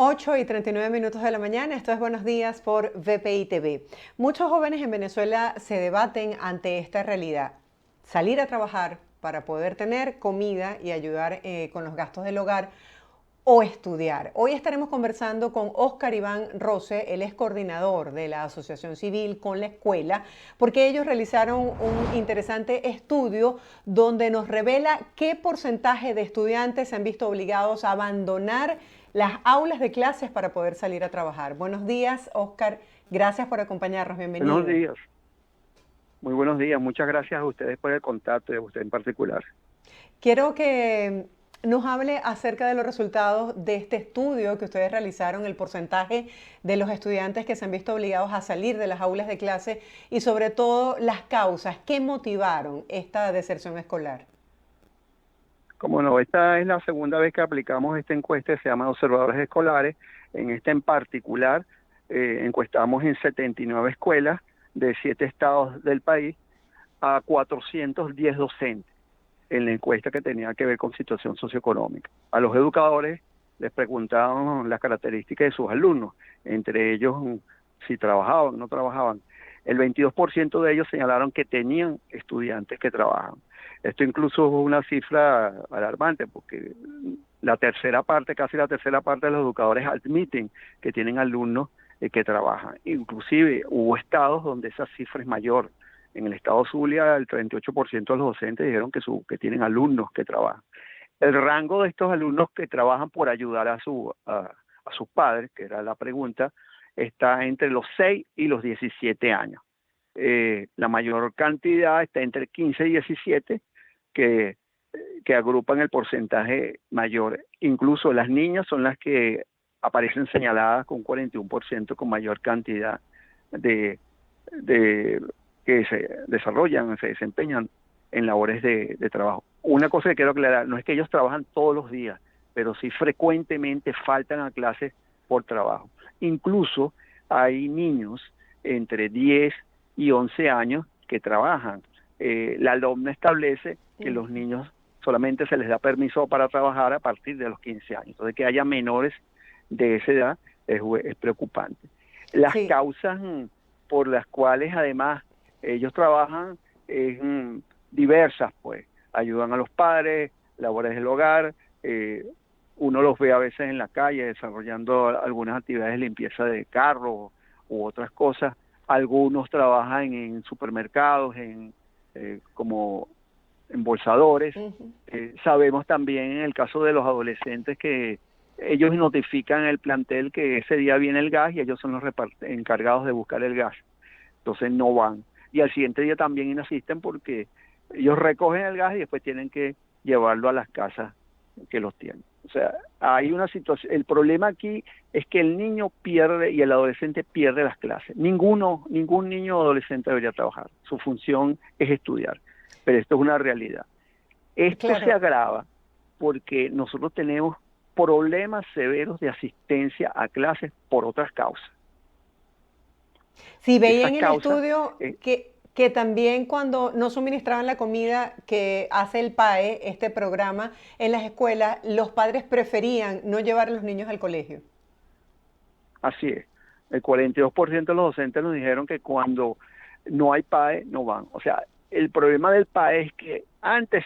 8:39 de la mañana, esto es Buenos Días por VPI TV. Muchos jóvenes en Venezuela se debaten ante esta realidad. Salir a trabajar para poder tener comida y ayudar con los gastos del hogar o estudiar. Hoy estaremos conversando con Óscar Iván Rose, él es coordinador de la Asociación Civil con la Escuela, porque ellos realizaron un interesante estudio donde nos revela qué porcentaje de estudiantes se han visto obligados a abandonar las aulas de clases para poder salir a trabajar. Buenos días, Óscar. Gracias por acompañarnos. Buenos Bienvenido. días, muy buenos días. Muchas gracias a ustedes por el contacto y a usted en particular. Quiero que nos hable acerca de los resultados de este estudio que ustedes realizaron, el porcentaje de los estudiantes que se han visto obligados a salir de las aulas de clase y sobre todo las causas que motivaron esta deserción escolar. Como no, esta es la segunda vez que aplicamos esta encuesta, se llama Observadores Escolares. En esta en particular, encuestamos en 79 escuelas de 7 estados del país a 410 docentes en la encuesta que tenía que ver con situación socioeconómica. A los educadores les preguntaban las características de sus alumnos, entre ellos si trabajaban o no trabajaban. El 22% de ellos señalaron que tenían estudiantes que trabajan. Esto incluso es una cifra alarmante porque la tercera parte, casi la tercera parte de los educadores admiten que tienen alumnos que trabajan. Inclusive hubo estados donde esa cifra es mayor. En el estado Zulia, el 38% de los docentes dijeron que tienen alumnos que trabajan. El rango de estos alumnos que trabajan por ayudar a sus padres, que era la pregunta, está entre los 6 y los 17 años. La mayor cantidad está entre 15 y 17, que agrupan el porcentaje mayor. Incluso las niñas son las que aparecen señaladas con 41% con mayor cantidad de que se desarrollan, se desempeñan en labores de trabajo. Una cosa que quiero aclarar, no es que ellos trabajan todos los días, pero sí frecuentemente faltan a clases por trabajo. Incluso hay niños entre 10 y 11 años que trabajan. La LOMNE establece que los niños solamente se les da permiso para trabajar a partir de los 15 años. Entonces, que haya menores de esa edad es preocupante. Las Sí. causas por las cuales además ellos trabajan diversas, pues. Ayudan a los padres, labores del hogar, uno los ve a veces en la calle desarrollando algunas actividades de limpieza de carros u otras cosas. Algunos trabajan en supermercados, como embolsadores. Sabemos también en el caso de los adolescentes que ellos notifican el plantel que ese día viene el gas y ellos son los encargados de buscar el gas. Entonces no van. Y al siguiente día también inasisten porque ellos recogen el gas y después tienen que llevarlo a las casas que los tienen. O sea, hay una situación, el problema aquí es que el niño pierde y el adolescente pierde las clases. Ningún niño o adolescente debería trabajar. Su función es estudiar, pero esto es una realidad. Esto se Claro. agrava porque nosotros tenemos problemas severos de asistencia a clases por otras causas. Sí, veía Esas en el causas estudio que también cuando no suministraban la comida que hace el PAE, este programa, en las escuelas, los padres preferían no llevar a los niños al colegio. así es. El 42% de los docentes nos dijeron que cuando no hay PAE, no van. O sea, el problema del PAE es que antes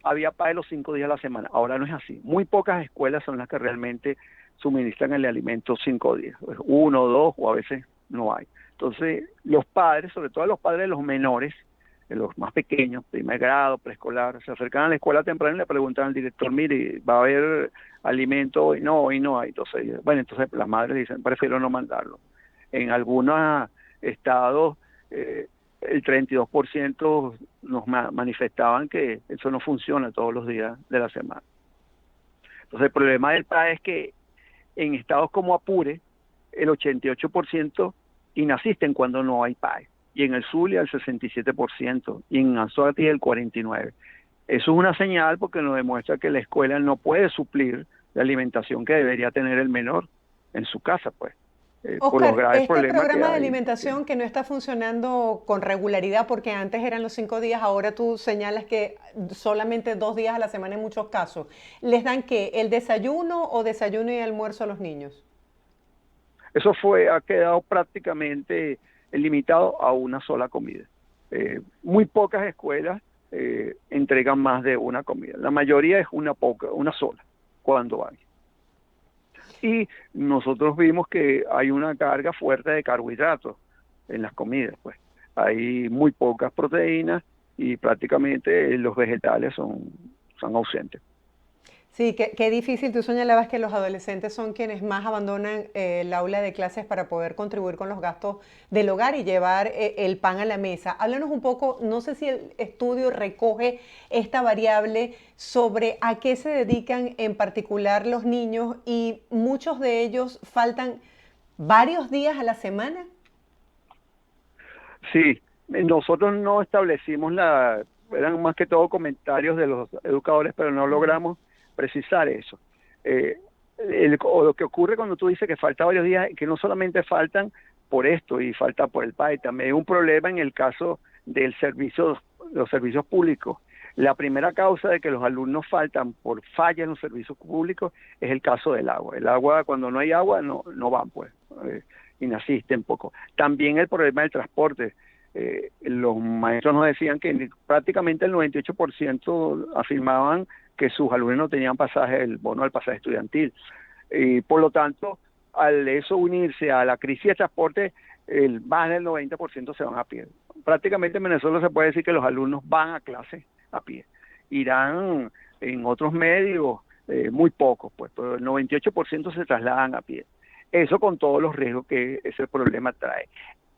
había PAE los 5 días a la semana. Ahora no es así. Muy pocas escuelas son las que realmente suministran el alimento 5 días. 1, 2 o a veces no hay. Entonces, los padres, sobre todo los padres de los menores, de los más pequeños, primer grado, preescolar, se acercan a la escuela temprana y le preguntan al director, mire, ¿va a haber alimento hoy? No, hoy no hay. Entonces, bueno, entonces las madres dicen, prefiero no mandarlo. En algunos estados, el 32% nos manifestaban que eso no funciona todos los días de la semana. Entonces, el problema del PAE es que en estados como Apure, el 88% inasisten cuando no hay PAE. Y en el Zulia el 67%, y en Anzoátegui el 49%. Eso es una señal porque nos demuestra que la escuela no puede suplir la alimentación que debería tener el menor en su casa, pues. por los Oscar, graves este problemas que programa de hay. alimentación que no está funcionando con regularidad porque antes eran los 5 días, ahora tú señalas que solamente 2 días a la semana en muchos casos. ¿Les dan qué? ¿El desayuno o desayuno y almuerzo a los niños? Eso ha quedado prácticamente limitado a una sola comida. Muy pocas escuelas entregan más de una comida. La mayoría es una sola, cuando hay. Y nosotros vimos que hay una carga fuerte de carbohidratos en las comidas, pues. Hay muy pocas proteínas y prácticamente los vegetales son ausentes. Sí, qué difícil. Tú señalabas que los adolescentes son quienes más abandonan el aula de clases para poder contribuir con los gastos del hogar y llevar el pan a la mesa. Háblanos un poco, no sé si el estudio recoge esta variable sobre a qué se dedican en particular los niños y muchos de ellos faltan varios días a la semana. Sí, nosotros no establecimos eran más que todo comentarios de los educadores, pero no logramos precisar eso. Eh, o lo que ocurre cuando tú dices que falta varios días, que no solamente faltan por esto y falta por el PAE, también hay un problema en el caso los servicios públicos. La primera causa de que los alumnos faltan por falla en los servicios públicos es el caso del agua. El agua, cuando no hay agua, no van, pues, inasisten poco. También el problema del transporte. Los maestros nos decían que prácticamente el 98% afirmaban que sus alumnos no tenían pasaje, el bono del pasaje estudiantil. Y por lo tanto, al eso unirse a la crisis de transporte, más del 90% se van a pie. Prácticamente en Venezuela se puede decir que los alumnos van a clase a pie. Irán en otros medios, muy pocos, pues, pero el 98% se trasladan a pie. Eso con todos los riesgos que ese problema trae.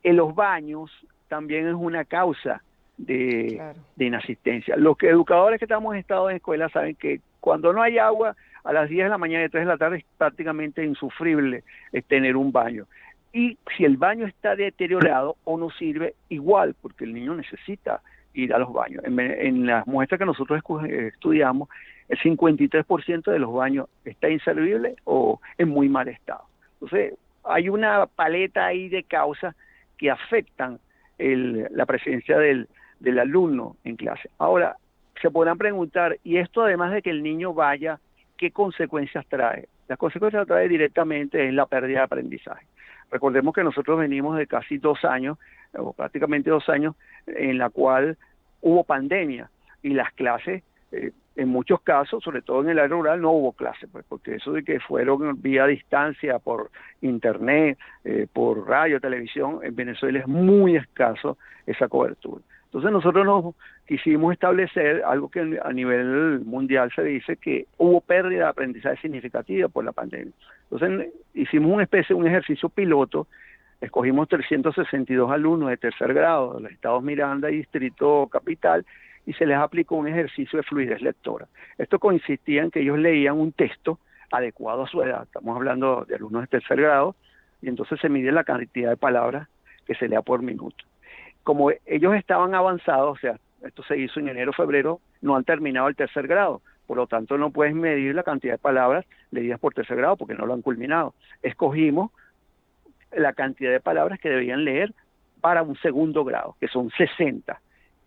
En los baños también es una causa Claro. de inasistencia. Los educadores que estamos en estado de escuela saben que cuando no hay agua a las 10 de la mañana y 3 de la tarde es prácticamente insufrible tener un baño. Y si el baño está deteriorado o no sirve, igual, porque el niño necesita ir a los baños. En las muestras que nosotros estudiamos, el 53% de los baños está inservible o en muy mal estado. Entonces, hay una paleta ahí de causas que afectan la presencia del alumno en clase. Ahora, se podrán preguntar, y esto además de que el niño vaya, ¿qué consecuencias trae? Las consecuencias trae directamente es la pérdida de aprendizaje. Recordemos que nosotros venimos de casi 2 años, o prácticamente 2 años, en la cual hubo pandemia y las clases, en muchos casos, sobre todo en el área rural, no hubo clases, pues, porque eso de que fueron vía distancia, por internet, por radio, televisión, en Venezuela es muy escaso esa cobertura. Entonces nosotros nos quisimos establecer algo que a nivel mundial se dice que hubo pérdida de aprendizaje significativa por la pandemia. Entonces hicimos un ejercicio piloto, escogimos 362 alumnos de tercer grado de los estados Miranda y Distrito Capital y se les aplicó un ejercicio de fluidez lectora. Esto consistía en que ellos leían un texto adecuado a su edad, estamos hablando de alumnos de tercer grado, y entonces se mide la cantidad de palabras que se lea por minuto. Como ellos estaban avanzados, o sea, esto se hizo en enero, febrero, no han terminado el tercer grado, por lo tanto no puedes medir la cantidad de palabras leídas por tercer grado porque no lo han culminado. Escogimos la cantidad de palabras que debían leer para un segundo grado, que son 60.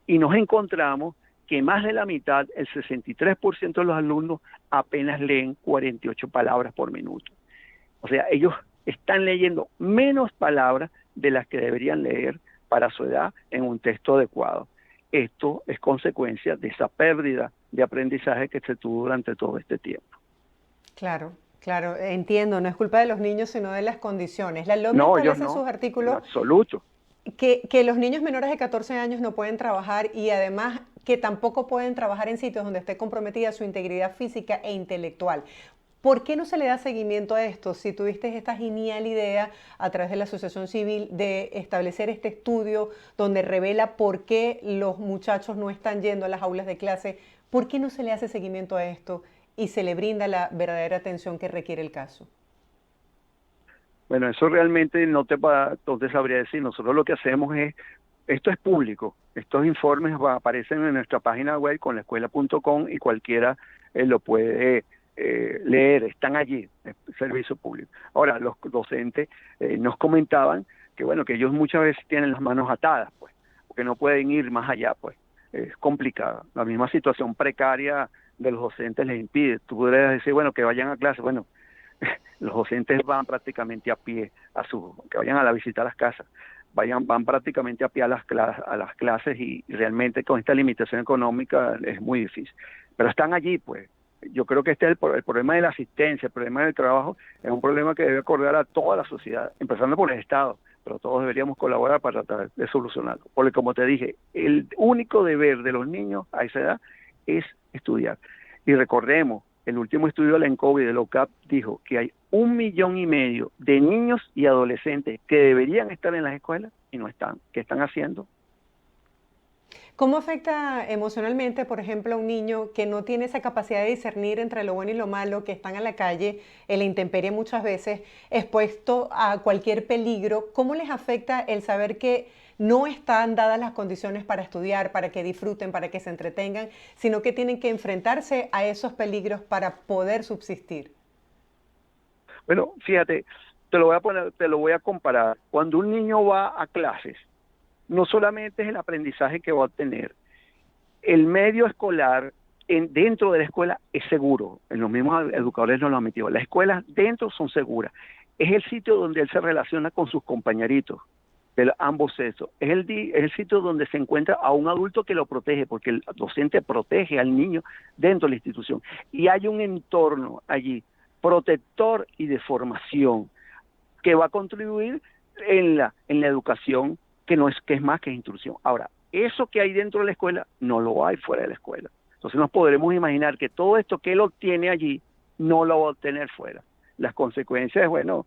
Y nos encontramos que más de la mitad, el 63% de los alumnos apenas leen 48 palabras por minuto. O sea, ellos están leyendo menos palabras de las que deberían leer para su edad en un texto adecuado. Esto es consecuencia de esa pérdida de aprendizaje que se tuvo durante todo este tiempo. Claro, claro, entiendo, no es culpa de los niños, sino de las condiciones. La LOMNE No, ellos establece en sus no, en artículos absoluto. que los niños menores de 14 años no pueden trabajar y además que tampoco pueden trabajar en sitios donde esté comprometida su integridad física e intelectual. ¿Por qué no se le da seguimiento a esto? Si tuviste esta genial idea a través de la Asociación Civil de establecer este estudio donde revela por qué los muchachos no están yendo a las aulas de clase, ¿por qué no se le hace seguimiento a esto y se le brinda la verdadera atención que requiere el caso? Bueno, eso realmente no te sabría decir. Nosotros lo que hacemos es, esto es público, estos informes aparecen en nuestra página web con laescuela.com y cualquiera lo puede leer, están allí, es servicio público. Ahora, los docentes nos comentaban que, bueno, que ellos muchas veces tienen las manos atadas, pues, porque no pueden ir más allá, pues, es complicada. La misma situación precaria de los docentes les impide. Tú podrías decir, bueno, que vayan a clase, bueno, los docentes van prácticamente a pie, que vayan a la visita a las casas, van prácticamente a pie a las clases y realmente con esta limitación económica es muy difícil. Pero están allí, pues. Yo creo que el problema de la asistencia, el problema del trabajo, es un problema que debe acordar a toda la sociedad, empezando por el Estado, pero todos deberíamos colaborar para tratar de solucionarlo. Porque como te dije, el único deber de los niños a esa edad es estudiar. Y recordemos, el último estudio del ENCOVI de la OCAP dijo que hay 1,5 millones de niños y adolescentes que deberían estar en las escuelas y no están. ¿Qué están haciendo? ¿Cómo afecta emocionalmente, por ejemplo, a un niño que no tiene esa capacidad de discernir entre lo bueno y lo malo, que están a la calle, en la intemperie muchas veces, expuesto a cualquier peligro? ¿Cómo les afecta el saber que no están dadas las condiciones para estudiar, para que disfruten, para que se entretengan, sino que tienen que enfrentarse a esos peligros para poder subsistir? Bueno, fíjate, te lo voy a comparar. Cuando un niño va a clases, no solamente es el aprendizaje que va a obtener, el medio escolar dentro de la escuela es seguro, en los mismos educadores nos lo han metido, las escuelas dentro son seguras, es el sitio donde él se relaciona con sus compañeritos de ambos sexos, es el sitio donde se encuentra a un adulto que lo protege, porque el docente protege al niño dentro de la institución, y hay un entorno allí protector y de formación que va a contribuir en la educación que es más que instrucción. Ahora, eso que hay dentro de la escuela no lo hay fuera de la escuela. Entonces nos podremos imaginar que todo esto que él obtiene allí no lo va a obtener fuera. Las consecuencias, bueno,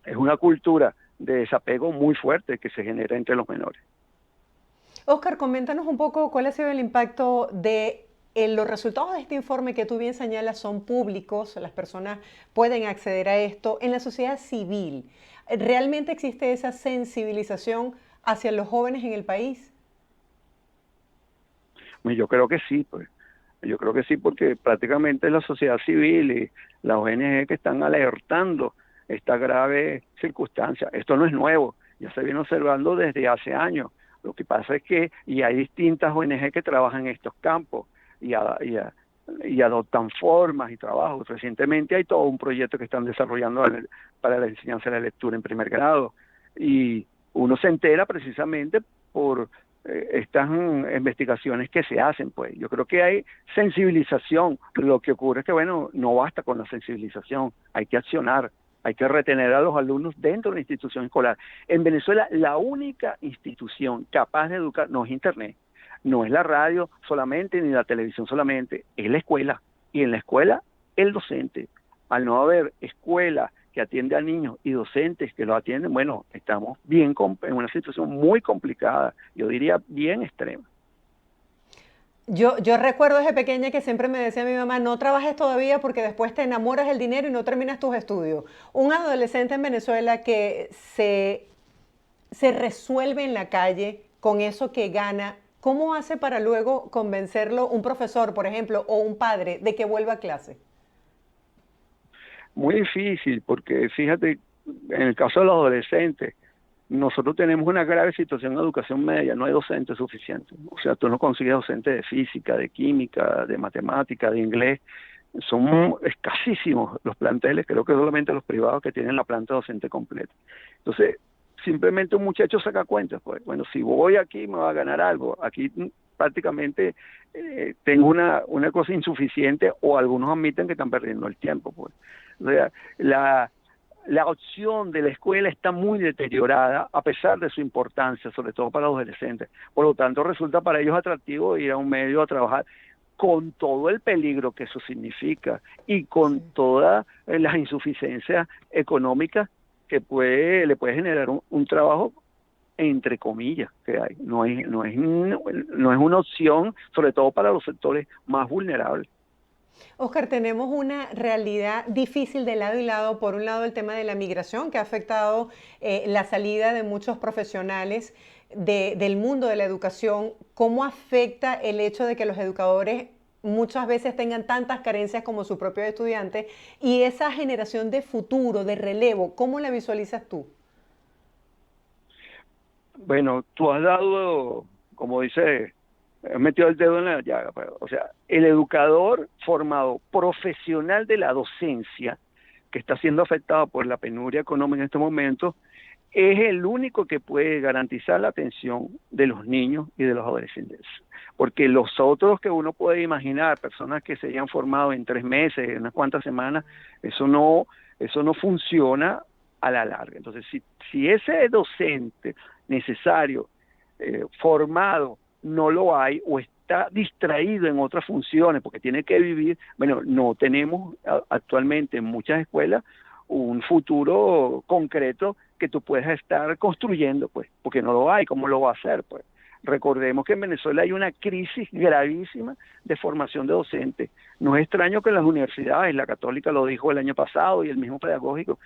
es una cultura de desapego muy fuerte que se genera entre los menores. Oscar, coméntanos un poco cuál ha sido el impacto de los resultados de este informe que tú bien señalas son públicos, las personas pueden acceder a esto en la sociedad civil. ¿Realmente existe esa sensibilización hacia los jóvenes en el país? Yo creo que sí, pues. Yo creo que sí, porque prácticamente la sociedad civil y las ONG que están alertando esta grave circunstancia. Esto no es nuevo, ya se viene observando desde hace años. Lo que pasa es que y hay distintas ONG que trabajan en estos campos y adoptan formas y trabajos. Recientemente hay todo un proyecto que están desarrollando para la enseñanza de la lectura en primer grado y uno se entera precisamente por estas investigaciones que se hacen, pues. Yo creo que hay sensibilización. Lo que ocurre es que, bueno, no basta con la sensibilización, hay que accionar, hay que retener a los alumnos dentro de la institución escolar. En Venezuela, la única institución capaz de educar no es Internet, no es la radio solamente, ni la televisión solamente, es la escuela. Y en la escuela, el docente. Al no haber escuela que atiende a niños y docentes que los atienden, bueno, estamos en una situación muy complicada, yo diría bien extrema. Yo recuerdo desde pequeña que siempre me decía mi mamá, no trabajes todavía porque después te enamoras del dinero y no terminas tus estudios. Un adolescente en Venezuela que se resuelve en la calle con eso que gana, ¿cómo hace para luego convencerlo un profesor, por ejemplo, o un padre de que vuelva a clase? Muy difícil, porque fíjate, en el caso de los adolescentes, nosotros tenemos una grave situación en educación media, no hay docentes suficientes. O sea, tú no consigues docentes de física, de química, de matemática, de inglés. Son escasísimos los planteles, creo que solamente los privados que tienen la planta docente completa. Entonces, simplemente un muchacho saca cuentas, pues, bueno, si voy aquí me va a ganar algo. Aquí prácticamente tengo una cosa insuficiente o algunos admiten que están perdiendo el tiempo, pues. O sea, la opción de la escuela está muy deteriorada a pesar de su importancia, sobre todo para los adolescentes. Por lo tanto, resulta para ellos atractivo ir a un medio a trabajar con todo el peligro que eso significa y con todas las insuficiencias económicas que le puede generar un trabajo entre comillas que hay. No es una opción, sobre todo para los sectores más vulnerables. Oscar, tenemos una realidad difícil de lado y lado. Por un lado, el tema de la migración que ha afectado la salida de muchos profesionales del mundo de la educación. ¿Cómo afecta el hecho de que los educadores muchas veces tengan tantas carencias como sus propios estudiantes y esa generación de futuro, de relevo, ¿cómo la visualizas tú? Bueno, tú has dado, como dice, has metido el dedo en la llaga, o sea, el educador formado profesional de la docencia que está siendo afectado por la penuria económica en este momento es el único que puede garantizar la atención de los niños y de los adolescentes. Porque los otros que uno puede imaginar, personas que se hayan formado en 3 meses, en unas cuantas semanas, eso no funciona a la larga. Entonces, si ese docente necesario, formado, no lo hay o está distraído en otras funciones porque tiene que vivir, bueno, no tenemos actualmente en muchas escuelas un futuro concreto que tú puedas estar construyendo, pues, porque no lo hay. ¿Cómo lo va a hacer? Pues recordemos que en Venezuela hay una crisis gravísima de formación de docentes. No es extraño que las universidades, la Católica lo dijo el año pasado y el mismo pedagógico,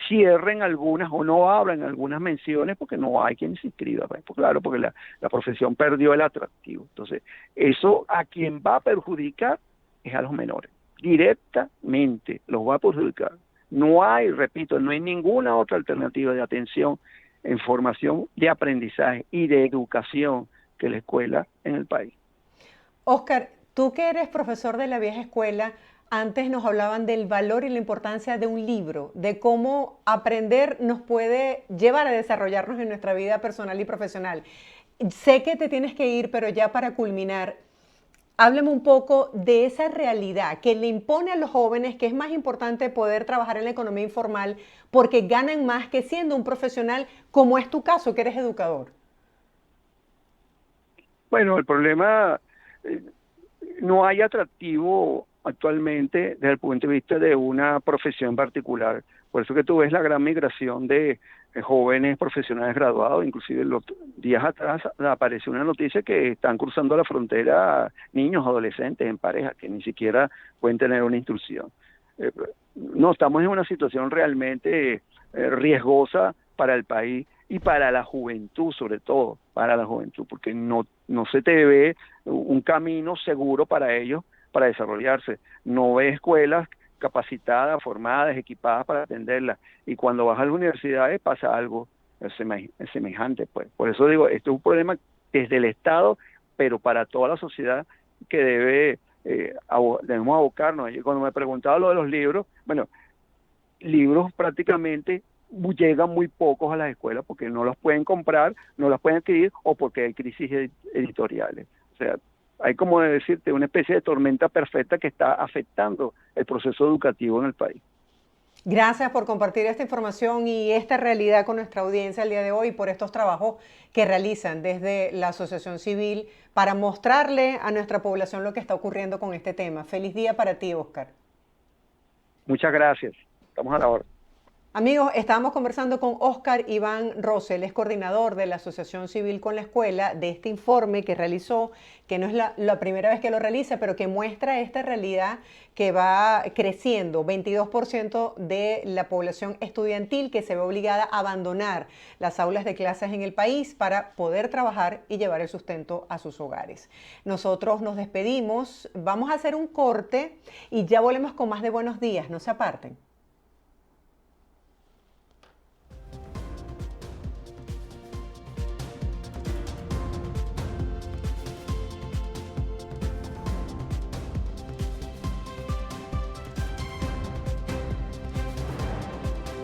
cierren algunas o no abran algunas menciones porque no hay quien se inscriba. Pues, claro, porque la profesión perdió el atractivo. Entonces, eso a quien va a perjudicar es a los menores. Directamente los va a perjudicar. No hay, repito, no hay ninguna otra alternativa de atención en formación de aprendizaje y de educación que la escuela en el país. Oscar, tú que eres profesor de la vieja escuela, antes nos hablaban del valor y la importancia de un libro, de cómo aprender nos puede llevar a desarrollarnos en nuestra vida personal y profesional. Sé que te tienes que ir, pero ya para culminar, háblame un poco de esa realidad que le impone a los jóvenes que es más importante poder trabajar en la economía informal porque ganan más que siendo un profesional, como es tu caso, que eres educador. Bueno, el problema, eh, no hay atractivo actualmente desde el punto de vista de una profesión particular. Por eso que tú ves la gran migración de jóvenes profesionales graduados, inclusive los días atrás apareció una noticia que están cruzando la frontera niños, adolescentes en pareja, que ni siquiera pueden tener una instrucción. Eh, no, estamos en una situación realmente riesgosa para el país y para la juventud, sobre todo para la juventud, porque no se te ve un camino seguro para ellos para desarrollarse. No ves escuelas capacitadas, formadas, equipadas para atenderlas. Y cuando vas a las universidades pasa algo semejante. Pues. Por eso digo, esto es un problema desde el Estado, pero para toda la sociedad que debemos abocarnos. Y cuando me preguntaba lo de los libros, bueno, libros prácticamente llegan muy pocos a las escuelas porque no los pueden comprar, no los pueden adquirir o porque hay crisis editoriales. O sea, hay como decirte una especie de tormenta perfecta que está afectando el proceso educativo en el país. Gracias por compartir esta información y esta realidad con nuestra audiencia el día de hoy, por estos trabajos que realizan desde la Asociación Civil para mostrarle a nuestra población lo que está ocurriendo con este tema. Feliz día para ti, Oscar. Muchas gracias. Estamos a la hora. Amigos, estábamos conversando con Oscar Iván Rosel, es coordinador de la Asociación Civil con la Escuela, de este informe que realizó, que no es la primera vez que lo realiza, pero que muestra esta realidad que va creciendo, 22% de la población estudiantil que se ve obligada a abandonar las aulas de clases en el país para poder trabajar y llevar el sustento a sus hogares. Nosotros nos despedimos, vamos a hacer un corte y ya volvemos con más de Buenos Días, no se aparten.